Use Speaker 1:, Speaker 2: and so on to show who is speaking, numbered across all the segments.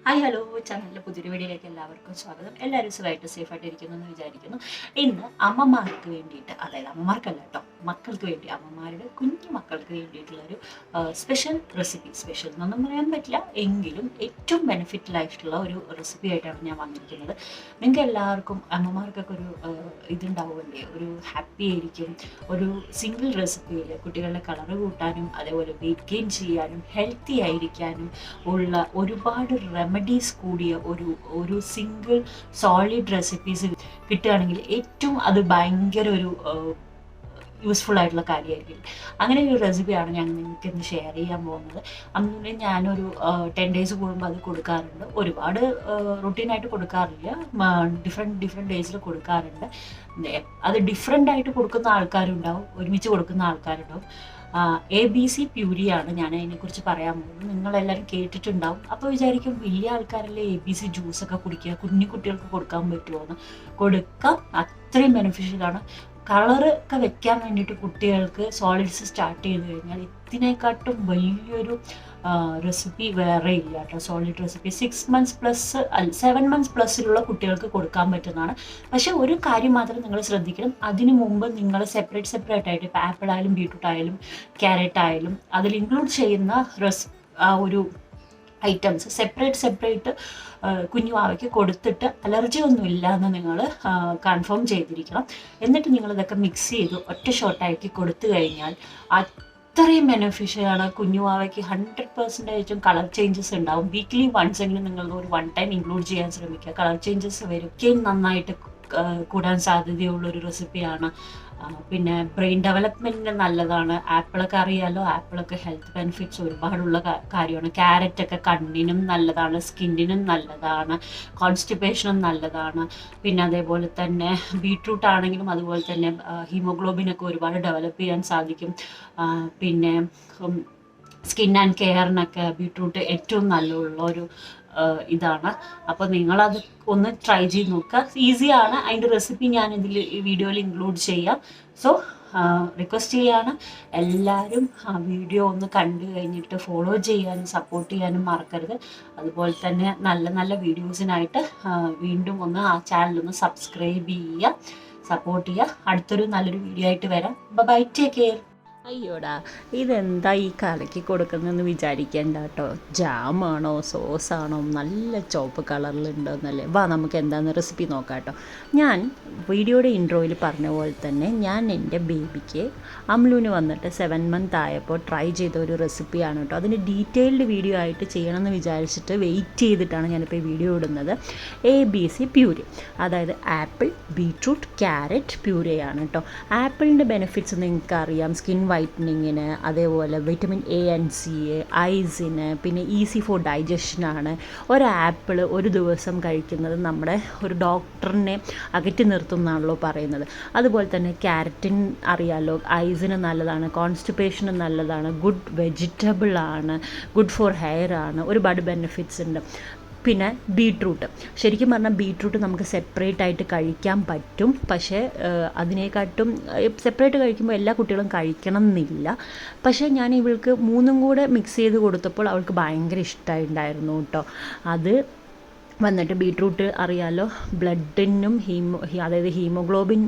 Speaker 1: Hi hello ചാനലിലെ പുതിയൊരു വീഡിയോയിലേക്ക് എല്ലാവർക്കും സ്വാഗതം. എല്ലാവരും സുഖമായിട്ട് സേഫായിട്ട് ഇരിക്കുന്നു എന്ന് വിചാരിക്കുന്നു. ഇന്ന് അമ്മമാർക്ക് വേണ്ടിയിട്ട്, അതായത് അമ്മമാർക്കല്ല കേട്ടോ, മക്കൾക്ക് വേണ്ടി, അമ്മമാരുടെ കുഞ്ഞു മക്കൾക്ക് വേണ്ടിയിട്ടുള്ളൊരു സ്പെഷ്യൽ റെസിപ്പി. സ്പെഷ്യൽ എന്നൊന്നും പറയാൻ പറ്റില്ല, എങ്കിലും ഏറ്റവും ബെനിഫിറ്റിലായിട്ടുള്ള ഒരു റെസിപ്പി ആയിട്ടാണ് ഞാൻ വന്നിരിക്കുന്നത്. നിങ്ങൾക്ക് എല്ലാവർക്കും അമ്മമാർക്കൊക്കെ ഒരു ഇതുണ്ടാവുമല്ലേ, ഒരു ഹാപ്പി ആയിരിക്കും. ഒരു സിംഗിൾ റെസിപ്പിയിൽ കുട്ടികളുടെ കളറ് കൂട്ടാനും അതേപോലെ വെയിറ്റ് ഗെയിൻ ചെയ്യാനും ഹെൽത്തി ആയിരിക്കാനും ഉള്ള ഒരുപാട് റെമഡീസ് കൂടിയ ഒരു സിംഗിൾ സോളിഡ് റെസിപ്പീസ് കിട്ടുകയാണെങ്കിൽ ഏറ്റവും അത് ഭയങ്കര ഒരു യൂസ്ഫുൾ ആയിട്ടുള്ള കാര്യമായിരിക്കും. അങ്ങനെ ഒരു റെസിപ്പിയാണ് ഞാൻ നിങ്ങൾക്ക് ഇന്ന് ഷെയർ ചെയ്യാൻ പോകുന്നത്. അങ്ങനെ ഞാനൊരു 10 days കൂടുമ്പോൾ അത് കൊടുക്കാറുണ്ട്. ഒരുപാട് റുട്ടീനായിട്ട് കൊടുക്കാറില്ല, ഡിഫറെൻറ്റ് ഡേയ്സിൽ കൊടുക്കാറുണ്ട്. അത് ഡിഫറെൻ്റ് ആയിട്ട് കൊടുക്കുന്ന ആൾക്കാരുണ്ടാവും, ഒരുമിച്ച് കൊടുക്കുന്ന ആൾക്കാരുണ്ടാവും. ABC പ്യൂരിയാണ് ഞാൻ അതിനെക്കുറിച്ച് പറയാൻ പോകുന്നത്. നിങ്ങളെല്ലാവരും കേട്ടിട്ടുണ്ടാവും. അപ്പോൾ വിചാരിക്കും വലിയ ആൾക്കാരല്ലേ ABC ജ്യൂസൊക്കെ കുടിക്കുക, കുഞ്ഞു കുട്ടികൾക്ക് കൊടുക്കാൻ പറ്റുമോ എന്ന്. കൊടുക്കാം, അത്രയും ബെനിഫിഷ്യലാണ്. കളറൊക്കെ വെക്കാൻ വേണ്ടിയിട്ട് കുട്ടികൾക്ക് സോളിഡ്സ് സ്റ്റാർട്ട് ചെയ്ത് കഴിഞ്ഞാൽ ഇതിനെക്കാട്ടും വലിയൊരു റെസിപ്പി വേറെ ഇല്ല കേട്ടോ. Solid recipe 6 months plus 7 months പ്ലസ്സിലുള്ള കുട്ടികൾക്ക് കൊടുക്കാൻ പറ്റുന്നതാണ്. പക്ഷെ ഒരു കാര്യം മാത്രം നിങ്ങൾ ശ്രദ്ധിക്കണം, അതിനു മുമ്പ് നിങ്ങൾ സെപ്പറേറ്റ് ആയിട്ട്, ഇപ്പോൾ ആപ്പിൾ ആയാലും ബീട്രൂട്ട് ആയാലും ക്യാരറ്റ് ആയാലും അതിൽ ഇൻക്ലൂഡ് ചെയ്യുന്ന ഒരു ഐറ്റംസ് സെപ്പറേറ്റ് കുഞ്ഞു വാവയ്ക്ക് കൊടുത്തിട്ട് അലർജി ഒന്നും ഇല്ല എന്ന് നിങ്ങൾ കൺഫേം ചെയ്തിരിക്കണം. എന്നിട്ട് നിങ്ങളിതൊക്കെ മിക്സ് ചെയ്ത് ഒറ്റ ഷോട്ടാക്കി കൊടുത്തു കഴിഞ്ഞാൽ അത്രയും ബെനിഫിഷ്യലാണ്. കുഞ്ഞു വാവയ്ക്ക് 100% കളർ ചേഞ്ചസ് ഉണ്ടാവും. വീക്ക്ലി വൺസ് എങ്കിലും നിങ്ങൾ ഒരു 1 time ഇൻക്ലൂഡ് ചെയ്യാൻ ശ്രമിക്കുക. കളർ ചേഞ്ചസ് വരും, നന്നായിട്ട് കൂടാൻ സാധ്യതയുള്ളൊരു റെസിപ്പിയാണ്. പിന്നെ ബ്രെയിൻ ഡെവലപ്മെൻറ്റിന് നല്ലതാണ്. ആപ്പിളൊക്കെ അറിയാമല്ലോ, ആപ്പിളൊക്കെ ഹെൽത്ത് ബെനിഫിറ്റ്സ് ഒരുപാടുള്ള കാര്യമാണ്. ക്യാരറ്റൊക്കെ കണ്ണിനും നല്ലതാണ്, സ്കിന്നിനും നല്ലതാണ്, കോൺസ്റ്റിപ്പേഷനും നല്ലതാണ്. പിന്നെ അതേപോലെ തന്നെ ബീട്രൂട്ട് ആണെങ്കിലും അതുപോലെ തന്നെ ഹീമോഗ്ലോബിനൊക്കെ ഒരുപാട് ഡെവലപ്പ് ചെയ്യാൻ സാധിക്കും. പിന്നെ സ്കിൻ ആൻഡ് കെയറിനൊക്കെ ബീട്രൂട്ട് ഏറ്റവും നല്ലുള്ള ഒരു ഇതാണ്. അപ്പോൾ നിങ്ങളത് ഒന്ന് ട്രൈ ചെയ്ത് നോക്കുക. ഈസിയാണ്. അതിൻ്റെ റെസിപ്പി ഞാൻ ഇതിൽ ഈ വീഡിയോയിൽ ഇൻക്ലൂഡ് ചെയ്യാം. സോ റിക്വസ്റ്റ് ചെയ്യാണ്, എല്ലാവരും ആ വീഡിയോ ഒന്ന് കണ്ടു കഴിഞ്ഞിട്ട് ഫോളോ ചെയ്യാനും സപ്പോർട്ട് ചെയ്യാനും മറക്കരുത്. അതുപോലെ തന്നെ നല്ല നല്ല വീഡിയോസിനായിട്ട് വീണ്ടും ഒന്ന് ആ ചാനലൊന്ന് സബ്സ്ക്രൈബ് ചെയ്യുക, സപ്പോർട്ട് ചെയ്യുക. അടുത്തൊരു നല്ലൊരു വീഡിയോ ആയിട്ട് വരാം. Bye, take care.
Speaker 2: അയ്യോടാ, ഇതെന്താ ഈ കലക്കി കൊടുക്കുന്നതെന്ന് വിചാരിക്കേണ്ട കേട്ടോ. ജാമാണോ സോസാണോ, നല്ല ചുവപ്പ് കളറിലുണ്ടോയെന്നല്ലേ. വാ, നമുക്ക് എന്താണെന്ന് റെസിപ്പി നോക്കാം കേട്ടോ. ഞാൻ വീഡിയോയുടെ ഇൻട്രോയിൽ പറഞ്ഞ പോലെ തന്നെ ഞാൻ എൻ്റെ ബേബിക്ക് അമ്ലുവിന് വന്നിട്ട് 7 months ആയപ്പോൾ ട്രൈ ചെയ്ത ഒരു റെസിപ്പിയാണ് കേട്ടോ. അതിൻ്റെ ഡീറ്റെയിൽഡ് വീഡിയോ ആയിട്ട് ചെയ്യണമെന്ന് വിചാരിച്ചിട്ട് വെയിറ്റ് ചെയ്തിട്ടാണ് ഞാനിപ്പോൾ ഈ വീഡിയോ ഇടുന്നത്. ABC പ്യൂരി, അതായത് ആപ്പിൾ ബീട്രൂട്ട് ക്യാരറ്റ് പ്യൂരിയാണ് കേട്ടോ. ആപ്പിളിൻ്റെ ബെനിഫിറ്റ്സ് നിങ്ങൾക്ക് അറിയാം, സ്കിൻ വൈറ്റനിങ്ങിന്, അതേപോലെ വിറ്റമിൻ A and C, ഐസിന്, പിന്നെ ഈസി ഫോർ ഡൈജഷനാണ്. ഒരു ആപ്പിൾ ഒരു ദിവസം കഴിക്കുന്നത് നമ്മുടെ ഒരു ഡോക്ടറിനെ അകറ്റി നിർത്തും എന്നാണല്ലോ പറയുന്നത്. അതുപോലെ തന്നെ ക്യാരറ്റിൻ അറിയാമല്ലോ, ഐസിന് നല്ലതാണ്, കോൺസ്റ്റിപ്പേഷന് നല്ലതാണ്, ഗുഡ് വെജിറ്റബിൾ ആണ്, ഗുഡ് ഫോർ ഹെയർ ആണ്, ഒരുപാട് ബെനിഫിറ്റ്സ് ഉണ്ട്. പിന്നെ ബീട്രൂട്ട്, ശരിക്കും പറഞ്ഞാൽ ബീട്രൂട്ട് നമുക്ക് സെപ്പറേറ്റ് ആയിട്ട് കഴിക്കാൻ പറ്റും. പക്ഷേ അതിനെക്കാട്ടും സെപ്പറേറ്റ് കഴിക്കുമ്പോൾ എല്ലാ കുട്ടികളും കഴിക്കണം എന്നില്ല. പക്ഷേ ഞാൻ ഇവൾക്ക് 3 കൂടെ മിക്സ് ചെയ്ത് കൊടുത്തപ്പോൾ അവൾക്ക് ഭയങ്കര ഇഷ്ടമായിട്ടുണ്ടായിരുന്നു കേട്ടോ. അത് വന്നിട്ട് ബീട്രൂട്ട് അറിയാമല്ലോ, ബ്ലഡിനും അതായത് ഹീമോഗ്ലോബിൻ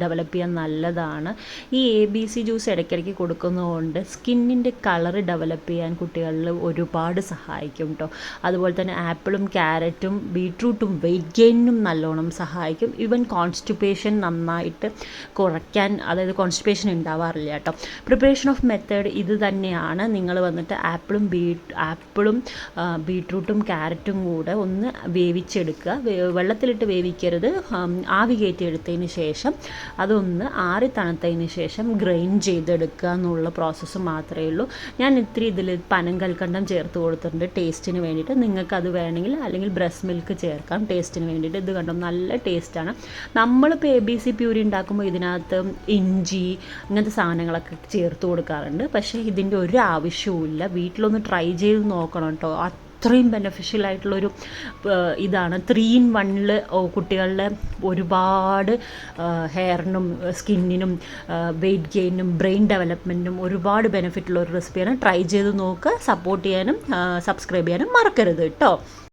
Speaker 2: ഡെവലപ്പ് ചെയ്യാൻ നല്ലതാണ്. ഈ ABC ജ്യൂസ് ഇടയ്ക്കിടയ്ക്ക് കൊടുക്കുന്നതുകൊണ്ട് സ്കിന്നിൻ്റെ കളറ് ഡെവലപ്പ് ചെയ്യാൻ കുട്ടികളിൽ ഒരുപാട് സഹായിക്കും കേട്ടോ. അതുപോലെ തന്നെ ആപ്പിളും ക്യാരറ്റും ബീട്രൂട്ടും വെയിറ്റ് ഗെയിനിനും നല്ലോണം സഹായിക്കും. ഈവൻ കോൺസ്റ്റിപ്പേഷൻ നന്നായിട്ട് കുറയ്ക്കാൻ, അതായത് കോൺസ്റ്റിപ്പേഷൻ ഉണ്ടാവാറില്ല കേട്ടോ. പ്രിപ്പറേഷൻ ഓഫ് മെത്തേഡ് ഇത് തന്നെയാണ്. നിങ്ങൾ വന്നിട്ട് ആപ്പിളും ബീട്രൂട്ടും ക്യാരറ്റും കൂടെ ഒന്ന് വേവിച്ചെടുക്കുക. വെള്ളത്തിലിട്ട് വേവിക്കരുത്, ആവി കയറ്റിയെടുത്തതിന് ശേഷം അതൊന്ന് ആറി തണുത്തതിന് ശേഷം ഗ്രൈൻഡ് ചെയ്തെടുക്കുക എന്നുള്ള പ്രോസസ്സ് മാത്രമേ ഉള്ളൂ. ഞാൻ ഇത്തിരി ഇതിൽ പനങ്കൽക്കണ്ടം ചേർത്ത് കൊടുത്തിട്ടുണ്ട് ടേസ്റ്റിന് വേണ്ടിയിട്ട്. നിങ്ങൾക്കത് വേണമെങ്കിൽ അല്ലെങ്കിൽ ബ്രസ്റ്റ് മിൽക്ക് ചേർക്കാം ടേസ്റ്റിന് വേണ്ടിയിട്ട്. ഇത് കണ്ടോ, നല്ല ടേസ്റ്റാണ്. നമ്മളിപ്പോൾ ABC പ്യൂരി ഉണ്ടാക്കുമ്പോൾ ഇതിനകത്ത് ഇഞ്ചി ഇങ്ങനത്തെ സാധനങ്ങളൊക്കെ ചേർത്ത് കൊടുക്കാറുണ്ട്. പക്ഷേ ഇതിൻ്റെ ഒരു ആവശ്യവുമില്ല. വീട്ടിലൊന്ന് ട്രൈ ചെയ്ത് നോക്കണം കേട്ടോ. അത്രയും ബെനഫിഷ്യൽ ആയിട്ടുള്ളൊരു ഇതാണ്. 3 in 1 കുട്ടികളുടെ ഒരുപാട് ഹെയറിനും സ്കിന്നിനും വെയിറ്റ് ഗെയിനും ബ്രെയിൻ ഡെവലപ്മെൻറ്റിനും ഒരുപാട് ബെനിഫിറ്റുള്ള ഒരു റെസിപ്പിയാണ്. ട്രൈ ചെയ്ത് നോക്കുക. സപ്പോർട്ട് ചെയ്യാനും സബ്സ്ക്രൈബ് ചെയ്യാനും മറക്കരുത് കേട്ടോ.